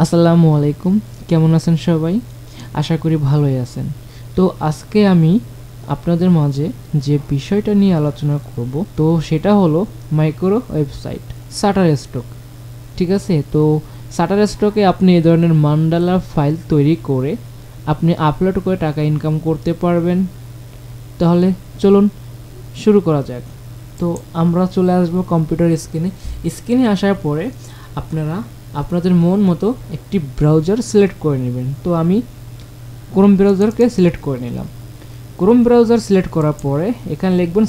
আসসালামু আলাইকুম, কেমন আছেন সবাই? আশা করি ভালোই আছেন। তো আজকে আমি আপনাদের মাঝে যে বিষয়টা নিয়ে আলোচনা করব তো সেটা হলো মাইক্রো ওয়েবসাইট শাটারস্টক। ঠিক আছে, তো শাটারস্টকে আপনি এই ধরনের মান্ডালা ফাইল তৈরি করে আপনি আপলোড করে টাকা ইনকাম করতে পারবেন। তাহলে চলুন শুরু করা যাক। তো আমরা চলে আসবো কম্পিউটার স্ক্রিনে আসার পরে আপনারা আপনাদের মন মতো একটি ব্রাউজার সিলেক্ট করে নেবেন। তো আমি ক্রোম ব্রাউজারকে সিলেক্ট করে নিলাম। ক্রোম ব্রাউজার সিলেক্ট করার পরে এখানে লিখবেন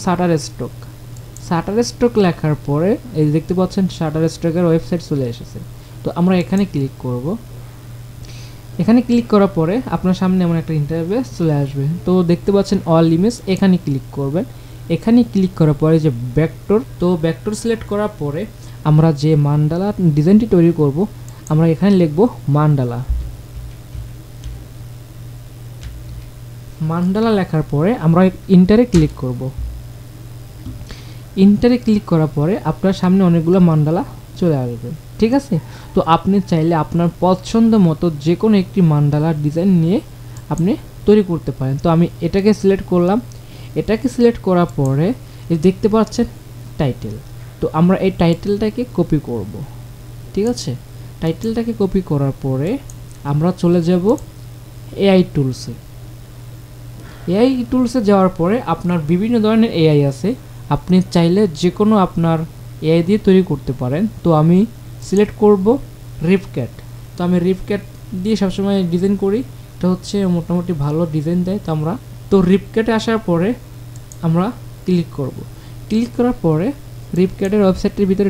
শাটারস্টক লেখার পরে এই দেখতে পাচ্ছেন শাটারস্টকের ওয়েবসাইট চলে এসেছে। তো আমরা এখানে ক্লিক করব। এখানে ক্লিক করার পরে আপনার সামনে এমন একটা ইন্টারফেস চলে আসবে। তো দেখতে পাচ্ছেন অল ইমেজ, এখানে ক্লিক করবেন। এখানে ক্লিক করার পরে যে ভেক্টর সিলেক্ট করার পরে আমরা যে মান্ডালা ডিজাইনটি তৈরি করব আমরা এখানে লিখব মান্ডালা লেখার পরে আমরা ইন্টারে ক্লিক করব। ইন্টারে ক্লিক করার পরে আপনার সামনে অনেকগুলো মান্ডালা চলে আসবে। ঠিক আছে, তো আপনি চাইলে আপনার পছন্দ মতো যে কোনো একটি মান্ডালা ডিজাইন নিয়ে আপনি তৈরি করতে পারেন। তো আমি এটাকে সিলেক্ট করলাম। এটাকে সিলেক্ট করার পরে দেখতে পাচ্ছেন টাইটেল। তো আমরা এই টাইটেলটাকে কপি করব। ঠিক আছে, টাইটেলটাকে কপি করার পরে আমরা চলে যাব এআই টুলসে যাওয়ার পরে আপনার বিভিন্ন ধরনের এআই আছে, আপনি চাইলে যে কোনো আপনার এআই দিয়ে তৈরি করতে পারেন। তো আমি সিলেক্ট করব রিপক্যাট। তো আমি রিপক্যাট দিয়ে সবসময় ডিজাইন করি, এটা হচ্ছে মোটামুটি ভালো ডিজাইন দেয়। তো রিপক্যাটে আসার পরে আমরা ক্লিক করব। ক্লিক করার পরে রিপক্যাটের ওয়েবসাইটের ভিতরে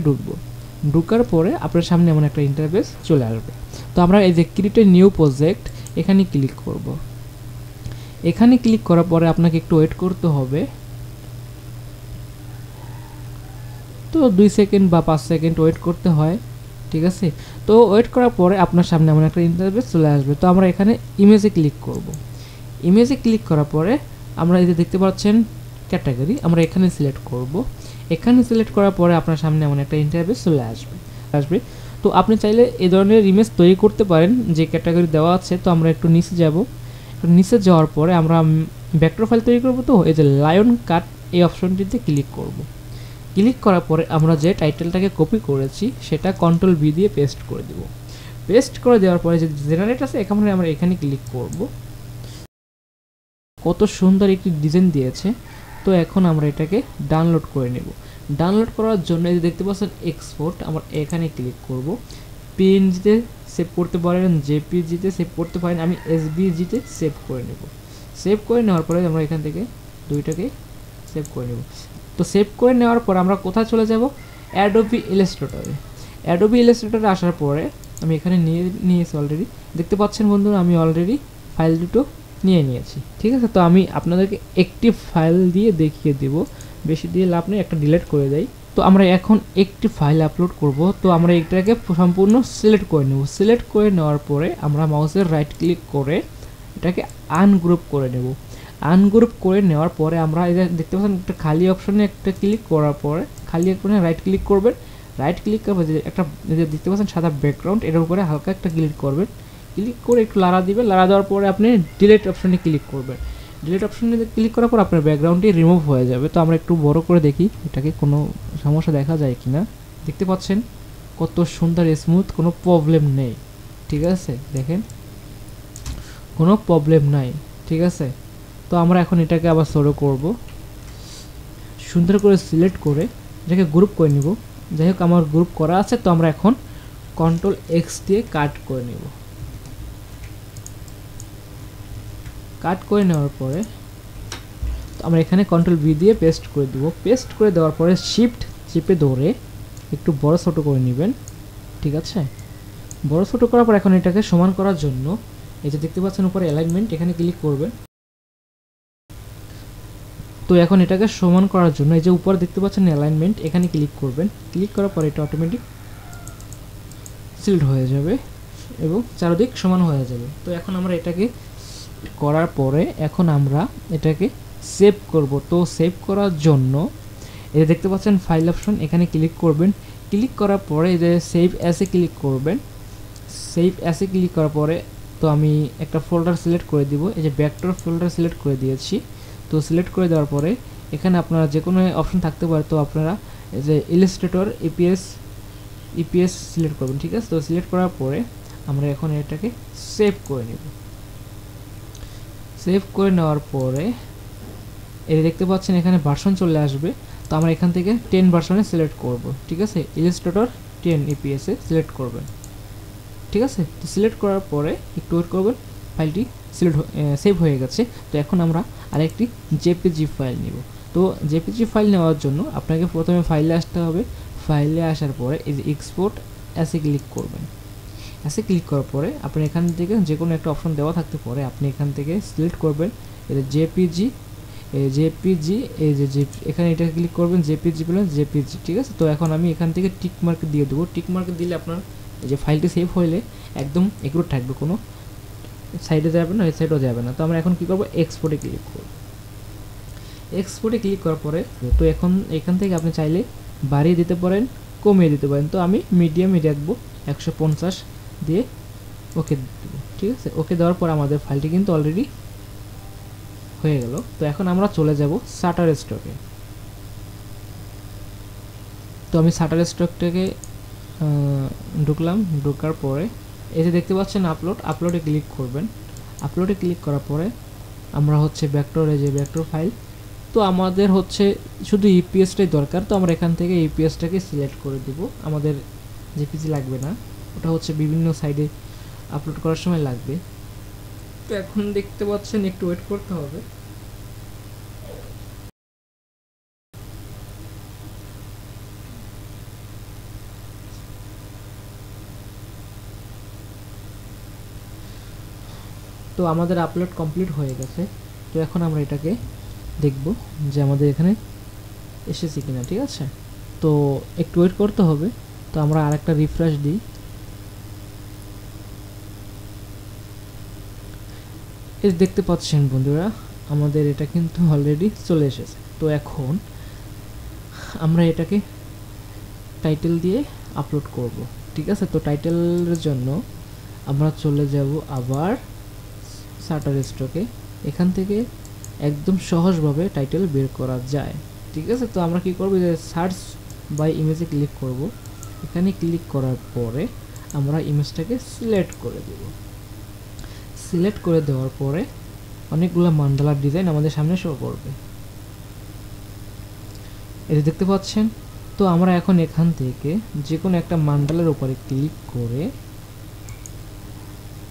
ঢুকার পরে আপনার সামনে এমন একটা ইন্টারফেস চলে আসবে। তো আমরা এই যে ক্রিয়েট এ নিউ প্রজেক্ট এখানে ক্লিক করব। এখানে ক্লিক করার পরে আপনাকে একটু ওয়েট করতে হবে। তো 2 সেকেন্ড বা 5 সেকেন্ড ওয়েট করতে হয়। ঠিক আছে, তো ওয়েট করার পরে আপনার সামনে এমন একটা ইন্টারফেস চলে আসবে। তো আমরা এখানে ইমেজে ক্লিক করব। ইমেজে ক্লিক করার পরে আমরা এই যে দেখতে পাচ্ছেন ক্যাটাগরি, আমরা এখানে সিলেক্ট করব। এখানে সিলেক্ট করার পরে আপনার সামনে এমন একটা ইন্টারফেস চলে আসবে। তো আপনি চাইলে এই ধরনের ইমেজ তৈরি করতে পারেন যে ক্যাটাগরি দেওয়া আছে। তো আমরা একটু নিচে যাব। নিচে যাওয়ার পরে আমরা ভেক্টর ফাইল তৈরি করব। তো এই যে লায়ন কাট এই অপশনটিতে ক্লিক করব। ক্লিক করার পরে আমরা যে টাইটেলটাকে কপি করেছি সেটা কন্ট্রোল ভি দিয়ে পেস্ট করে দেব। পেস্ট করে দেওয়ার পরে যে জেনারেট আছে এখানে আমরা এখানে ক্লিক করব। কত সুন্দর একটি ডিজাইন দিয়েছে। তো এখন আমরা এটাকে ডাউনলোড করে নেব। ডাউনলোড করার জন্য এই যে দেখতে পাচ্ছেন এক্সপোর্ট, আমরা এখানে ক্লিক করব। পিএনজিতে সেভ করতে পারেন, জেপিজিতে সেভ করতে পারেন, আমি এসভিজিতে সেভ করে নেব। সেভ করে নেওয়ার পরে আমরা এখান থেকে দুইটাকে সেভ করে নেব। তো সেভ করে নেওয়ার পর আমরা কোথায় চলে যাব? অ্যাডোবি ইলাস্ট্রেটরে আসার পরে আমি এখানে নিয়েছি অলরেডি। দেখতে পাচ্ছেন বন্ধুরা, আমি অলরেডি ফাইল দুটো নিয়েছি। ঠিক আছে, তো আমি আপনাদেরকে একটি ফাইল দিয়ে দেখিয়ে দেব, বেশি দিয়ে লাভ নেই, একটা ডিলিট করে দেই। তো আমরা এখন একটি ফাইল আপলোড করব। তো আমরা এটাকে সম্পূর্ণ সিলেক্ট করে নেব। সিলেক্ট করে নেওয়ার পরে আমরা মাউসের রাইট ক্লিক করে এটাকে আনগ্রুপ করে নেব। আনগ্রুপ করে নেওয়ার পরে আমরা এই যে দেখতে পাচ্ছেন একটা খালি অপশনে একটা ক্লিক করার পরে খালি অপশনে রাইট ক্লিক করবেন। রাইট ক্লিক করবে যে একটা দেখতে পাচ্ছেন সাদা ব্যাকগ্রাউন্ড, এটার উপরে হালকা একটা ক্লিক করবেন। ক্লিক করে একটু লাড়া দিবেন। লাড়া দেওয়ার পরে আপনি ডিলিট অপশনে ক্লিক করবেন। ডিলিট অপশনে ক্লিক করার পর আপনার ব্যাকগ্রাউন্ডটি রিমুভ হয়ে যাবে। তো আমরা একটু বড় করে দেখি এটাকে কোনো সমস্যা দেখা যায় কিনা। দেখতে পাচ্ছেন কত সুন্দর স্মুথ, কোনো প্রবলেম নেই। ঠিক আছে, দেখেন কোনো প্রবলেম নাই। ঠিক আছে, তো আমরা এখন এটাকে আবার সরো করব, সুন্দর করে সিলেক্ট করে এটাকে গ্রুপ করে নিব। যাই হোক আমার গ্রুপ করা আছে। তো আমরা এখন কন্ট্রোল এক্স দিয়ে কাট করে নেব। কাট করে নেওয়ার পরে তো আমরা এখানে কন্ট্রোল ভি দিয়ে পেস্ট করে দেব। পেস্ট করে দেওয়ার পরে শিফট চেপে ধরে একটু বড় ছোট করে নেবেন। ঠিক আছে, বড় ছোট করার পর এখন এটাকে সমান করার জন্য এই যে দেখতে পাচ্ছেন উপরে অ্যালাইনমেন্ট, এখানে ক্লিক করবেন। তো এখন এটাকে সমান করার জন্য এই যে উপরে দেখতে পাচ্ছেন অ্যালাইনমেন্ট, এখানে ক্লিক করবেন। ক্লিক করার পর এটা অটোমেটিক সিলেক্ট হয়ে যাবে এবং চারদিক সমান হয়ে যাবে। তো এখন আমরা এটাকে করার পরে এখন আমরা এটাকে সেভ করব। তো সেভ করার জন্য এই দেখতে পাচ্ছেন ফাইল অপশন, এখানে ক্লিক করবেন। ক্লিক করার পরে এই যে সেভ অ্যাসে ক্লিক করবেন। সেভ অ্যাসে ক্লিক করার পরে তো আমি একটা ফোল্ডার সিলেক্ট করে দিব, এই যে ভেক্টর ফোল্ডার সিলেক্ট করে দিয়েছি। তো সিলেক্ট করে দেওয়ার পরে এখানে আপনারা যে কোনো অপশন থাকতে পারে, তো আপনারা এই যে ইলাস্ট্রেটর ইপিএস সিলেক্ট করবেন, ঠিক আছে। তো সিলেক্ট করার পরে আমরা এখন এটাকে সেভ করে নেব। সেভ করে নেওয়ার পরে এই দেখতে পাচ্ছেন এখানে ভার্সন চলে আসবে। তো আমরা এখান থেকে 10 ভার্সনে সিলেক্ট করব, ঠিক আছে। ইলাস্ট্রেটর 10 ইপিএসে সিলেক্ট করবেন, ঠিক আছে। তো সিলেক্ট করার পরে একটু ওয়েট করবেন, ফাইলটি সেভ হয়ে গেছে। তো এখন আমরা আরেকটি জেপিজি ফাইল নিব। তো জেপিজি ফাইল নেওয়ার জন্য আপনাকে প্রথমে ফাইলে আসতে হবে। ফাইলে আসার পরে এই যে এক্সপোর্ট অ্যাসে ক্লিক করবেন। অ্যাসে ক্লিক করার পরে আপনি এখান থেকে যে কোনো একটা অপশন দেওয়া থাকতে পারে, আপনি এখান থেকে সিলেক্ট করবেন এই যে জেপিজি, এই যে এখানে এটা ক্লিক করবেন জেপিজি প্লাস জেপিজি, ঠিক আছে। তো এখন আমি এখান থেকে টিক মার্ক দিয়ে দেবো। টিক মার্ক দিলে আপনার এই যে ফাইলটি সেভ হইলে একদম এগুলো থাকবে, কোনো সাইডে যাবে না, এই সাইডেও যাবে না। তো আমরা এখন কী করবো, এক্সপোর্টে ক্লিক করব। এক্সপোর্টে ক্লিক করার পরে তো এখন এখান থেকে আপনি চাইলে বাড়িয়ে দিতে পারেন, কমিয়ে দিতে পারেন। তো আমি মিডিয়ামে রাখবো, 150 দিয়ে ওকে দেবো, ঠিক আছে। ওকে দেওয়ার পর আমাদের ফাইলটি কিন্তু অলরেডি হয়ে গেল। তো এখন আমরা চলে যাব শাটার স্টকে। তো আমি শাটার স্টকটাকে ঢুকলাম। ঢোকার পরে এই যে দেখতে পাচ্ছেন আপলোডে ক্লিক করবেন। আপলোডে ক্লিক করার পরে আমরা হচ্ছে ভেক্টরে যে ভেক্টর ফাইল, তো আমাদের হচ্ছে শুধু ইপিএসটাই দরকার। তো আমরা এখান থেকে ইপিএসটাকে সিলেক্ট করে দিব, আমাদের জেপিজি লাগবে না, ওটা হচ্ছে বিভিন্ন সাইডে আপলোড করার সময় লাগবে। তো এখন দেখতে পাচ্ছেন একটু ওয়েট করতে হবে। তো আমাদের আপলোড কমপ্লিট হয়ে গেছে। তো এখন আমরা এটাকে দেখব যে আমাদের এখানে এসেছে কিনা, ঠিক আছে। তো একটু ওয়েট করতে হবে। তো আমরা আরেকটা রিফ্রেশ দিই। এই দেখতে পাচ্ছেন বন্ধুরা, আমাদের এটা কিন্তু অলরেডি চলে এসেছে। তো এখন আমরা এটাকে টাইটেল দিয়ে আপলোড করব, ঠিক আছে। তো টাইটেলের জন্য আমরা চলে যাব আবার শাটার স্টকে। এখান থেকে একদম সহজভাবে টাইটেল বের করা যায়, ঠিক আছে। তো আমরা কি করব, যে সার্চ বাই ইমেজে ক্লিক করব। এখানে ক্লিক করার পরে আমরা ইমেজটাকে সিলেক্ট করে দেব। সিলেক্ট করে দেওয়ার পরে অনেকগুলো মান্ডালার ডিজাইন আমাদের সামনে শো করবে, এটা দেখতে পাচ্ছেন। তো আমরা এখন এখান থেকে যে কোনো একটা মান্ডালার উপরে ক্লিক করে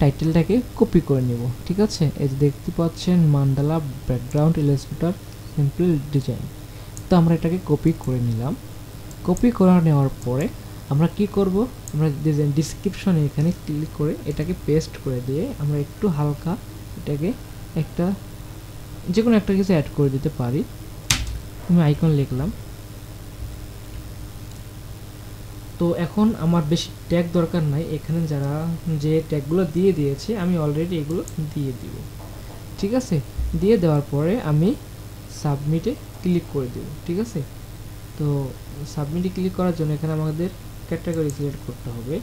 টাইটেলটাকে কপি করে নেব, ঠিক আছে। এই যে দেখতে পাচ্ছেন mandala background Illustrator simple design. তো আমরা এটাকে কপি করে নিলাম। কপি করে নেওয়ার পরে আমরা কি করব, আমরা ডিজাইন ডিসক্রিপশনে এখানে ক্লিক করে এটাকে পেস্ট করে দিয়ে আমরা একটু হালকা এটাকে একটা যে কোনো একটা কিছু অ্যাড করে দিতে পারি। আমি আইকন লিখলাম। তো এখন আমার বেশি ট্যাগ দরকার নাই, এখানে যারা যে ট্যাগগুলো দিয়ে দিয়েছে আমি অলরেডি এগুলো দিয়ে দিব, ঠিক আছে। দিয়ে দেওয়ার পরে আমি সাবমিটে ক্লিক করে দেব, ঠিক আছে। তো সাবমিটে ক্লিক করার জন্য এখানে আমাদের ক্যাটাগরি সিলেক্ট করতে হবে।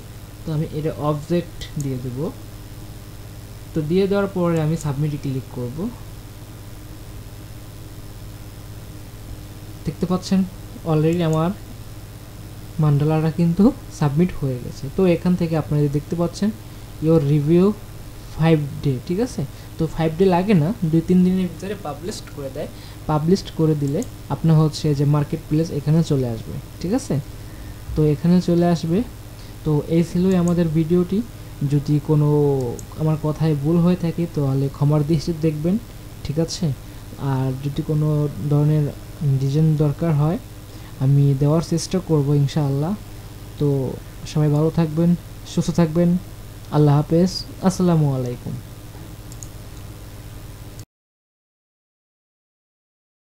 তো আমি এটা অবজেক্ট দিয়ে দেব। তো দিয়ে দেওয়ার পরে আমি সাবমিটে ক্লিক করব। দেখতে পাচ্ছেন অলরেডি আমার মান্ডালাটা কিন্তু সাবমিট হয়ে গেছে। তো এখান থেকে আপনারা দেখতে পাচ্ছেন ইওর রিভিউ 5 ডে, ঠিক আছে। তো 5 ডে লাগে না, 2-3 দিনের ভিতরে পাবলিশ করে দেয়। পাবলিশ করে দিলে আপনার হচ্ছে যে মার্কেট প্লেস এখানে চলে আসবে, ঠিক আছে। তো এখানে চলে আসবে। তো এই ছিলই আমাদের ভিডিওটি। যদি কোনো আমার কথায় ভুল হয়ে থাকে তাহলে ক্ষমার দৃষ্টিতে দেখবেন, ঠিক আছে। আর যদি কোনো ধরনের ডিজাইন দরকার হয় আমি দেওয়ার চেষ্টা করব ইনশাআল্লাহ। তো সবাই ভালো থাকবেন, সুস্থ থাকবেন। আল্লাহ হাফেজ, আসসালামু আলাইকুম।